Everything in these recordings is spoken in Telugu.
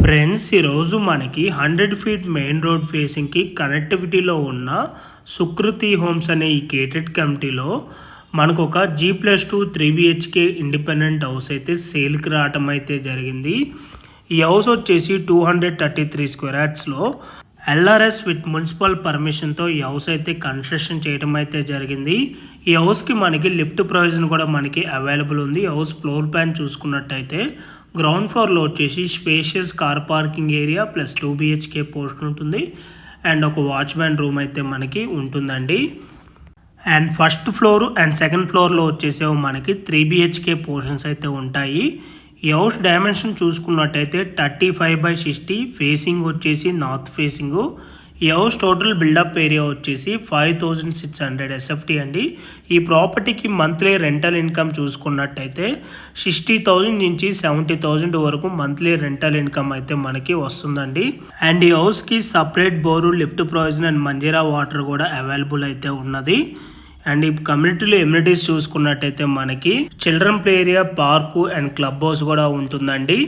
ఫ్రెండ్స్, ఈరోజు మనకి 100 ఫీట్ మెయిన్ రోడ్ ఫేసింగ్కి కనెక్టివిటీలో ఉన్న సుకృతి హోమ్స్ అనే ఈ గేటెడ్ కమిటీలో మనకు ఒక G+2 3 BHK ఇండిపెండెంట్ హౌస్ అయితే సేల్కి రావటం అయితే జరిగింది. ఈ హౌస్ వచ్చేసి 233 స్క్వేర్ యార్డ్స్లో LRS విత్ మున్సిపల్ పర్మిషన్తో ఈ హౌస్ అయితే కన్స్ట్రక్షన్ చేయడం అయితే జరిగింది. ఈ హౌస్కి మనకి లిఫ్ట్ ప్రొవిజన్ కూడా మనకి అవైలబుల్ ఉంది. హౌస్ ఫ్లోర్ ప్లాన్ చూసుకున్నట్టయితే గ్రౌండ్ ఫ్లోర్లో వచ్చేసి spacious car parking area plus 2 BHK portion ఉంటుంది అండ్ ఒక వాచ్మ్యాన్ రూమ్ అయితే మనకి ఉంటుందండి. And first floor and second ఫ్లోర్లో వచ్చేసి మనకి 3 BHK పోర్షన్స్ అయితే ఉంటాయి. ఈ హౌస్ డైమెన్షన్ చూసుకున్నట్టయితే 35/60 ఫేసింగ్ వచ్చేసి నార్త్ ఫేసింగ్. ఈ హౌస్ టోటల్ బిల్డప్ ఏరియా వచ్చేసి 5600 SFT అండి. ఈ ప్రాపర్టీకి మంత్లీ రెంటల్ ఇన్కమ్ చూసుకున్నట్టయితే 60,000 నుంచి 70,000 వరకు మంత్లీ రెంటల్ ఇన్కమ్ అయితే మనకి వస్తుందండి. అండ్ ఈ హౌస్కి separate bore, lift provision and Manjeera water కూడా అవైలబుల్ అయితే ఉన్నది. అండ్ ఈ కమ్యూనిటీలో ఎమ్యూనిటీస్ చూసుకున్నట్టయితే మనకి children play area, park and club house కూడా ఉంటుందండి.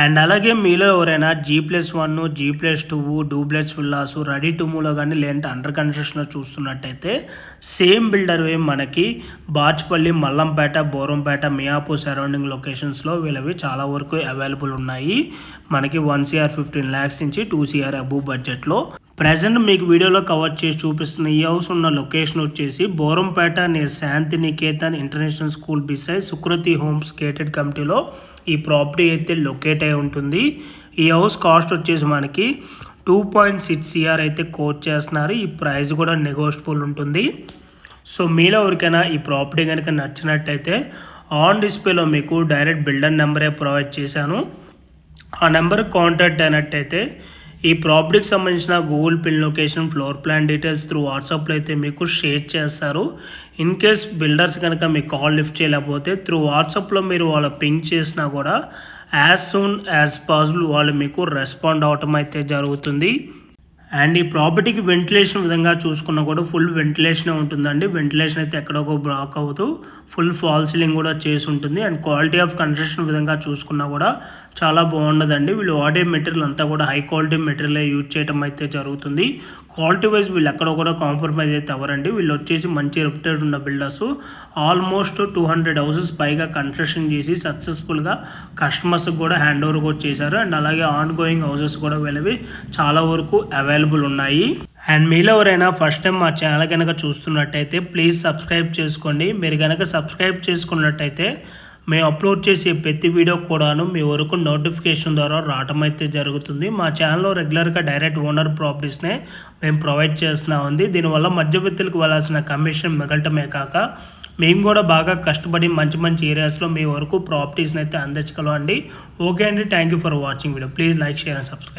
అండ్ అలాగే మీలో ఎవరైనా G+1, G+2 duplex villas ready to మూవ్లో కానీ లేదంటే అండర్ కన్స్ట్రక్షన్లో చూస్తున్నట్టయితే సేమ్ బిల్డర్ మనకి బాచ్పల్లి, మల్లంపేట, బోరంపేట, మియాపూర్ సరౌండింగ్ లొకేషన్స్లో వీళ్ళవి చాలా వరకు అవైలబుల్ ఉన్నాయి. మనకి 1 CR 15 lakhs నుంచి 2 CR అబూ బడ్జెట్లో. ప్రజెంట్ మీకు వీడియోలో కవర్ చేసి చూపిస్తున్న ఈ హౌస్ ఉన్న లొకేషన్ వచ్చేసి Borampet near Shantiniketan International School beside Sukriti Homes gated కమిటీలో ఈ ప్రాపర్టీ అయితే లొకేట్ అయి ఉంటుంది. ఈ హౌస్ కాస్ట్ వచ్చేసి మనకి 2.6 CR అయితే కోట్ చేస్తున్నారు. ఈ ప్రైస్ కూడా నెగోషియబుల్ ఉంటుంది. సో మీలో ఎవరికైనా ఈ ప్రాపర్టీ కనుక నచ్చినట్టయితే ఆన్ డిస్ప్లేలో మీకు డైరెక్ట్ బిల్డర్ నెంబరే ప్రొవైడ్ చేశాను. ఆ నెంబర్ కాంటాక్ట్ అయినట్టయితే ఈ ప్రాపర్టీకి సంబంధించిన Google pin location, floor plan details through వాట్సాప్లో అయితే మీకు షేర్ చేస్తారు. ఇన్ కేస్ బిల్డర్స్ కనుక మీకు కాల్ లిఫ్ట్ చేయలేకపోతే త్రూ వాట్సాప్లో మీరు వాళ్ళ పింక్ చేసినా కూడా యాజ్ సూన్ యాజ్ పాసిబుల్ వాళ్ళు మీకు రెస్పాండ్ అవటం అయితే జరుగుతుంది. అండ్ ఈ ప్రాపర్టీకి వెంటిలేషన్ విధంగా చూసుకున్నా కూడా ఫుల్ వెంటిలేషన్ ఉంటుందండి. వెంటిలేషన్ అయితే ఎక్కడొక బ్లాక్ అవుతూ ఫుల్ ఫాల్ సీలింగ్ కూడా చేసి ఉంటుంది. అండ్ క్వాలిటీ ఆఫ్ కన్స్ట్రక్షన్ విధంగా చూసుకున్నా కూడా చాలా బాగుండదండి. వీళ్ళు వాడే మెటీరియల్ అంతా కూడా హై క్వాలిటీ మెటీరియల్ యూజ్ చేయడం అయితే జరుగుతుంది. క్వాలిటీ వైజ్ వీళ్ళు ఎక్కడో కూడా కాంప్రమైజ్ అయితే అవ్వరండి. వీళ్ళు వచ్చేసి మంచి రెప్యూటెడ్ ఉన్న బిల్డర్స్. ఆల్మోస్ట్ 200 హౌసెస్ పైగా కన్స్ట్రక్షన్ చేసి సక్సెస్ఫుల్గా కస్టమర్స్కి కూడా హ్యాండ్ ఓవర్ కూడా చేశారు. అండ్ అలాగే ఆన్ గోయింగ్ హౌసెస్ కూడా వీళ్ళవి చాలా వరకు అవైలబుల్ ఉన్నాయి. అండ్ మీలో ఎవరైనా ఫస్ట్ టైం మా ఛానల్ కనుక చూస్తున్నట్టయితే ప్లీజ్ సబ్స్క్రైబ్ చేసుకోండి. మీరు కనుక సబ్స్క్రైబ్ చేసుకున్నట్టయితే మేము అప్లోడ్ చేసే ప్రతి వీడియో కూడాను మీ వరకు నోటిఫికేషన్ ద్వారా రావటం అయితే జరుగుతుంది. మా ఛానల్లో రెగ్యులర్గా డైరెక్ట్ ఓనర్ ప్రాపర్టీస్నే మేము ప్రొవైడ్ చేస్తున్నామండి. దీనివల్ల మధ్యవర్తులకు వెళ్ళాల్సిన కమిషన్ మిగలటమే కాక మేము కూడా బాగా కష్టపడి మంచి మంచి ఏరియాస్లో మీ వరకు ప్రాపర్టీస్ని అయితే అందించగలం అండి. ఓకే అండి, thank you for watching video. Please like, share and subscribe.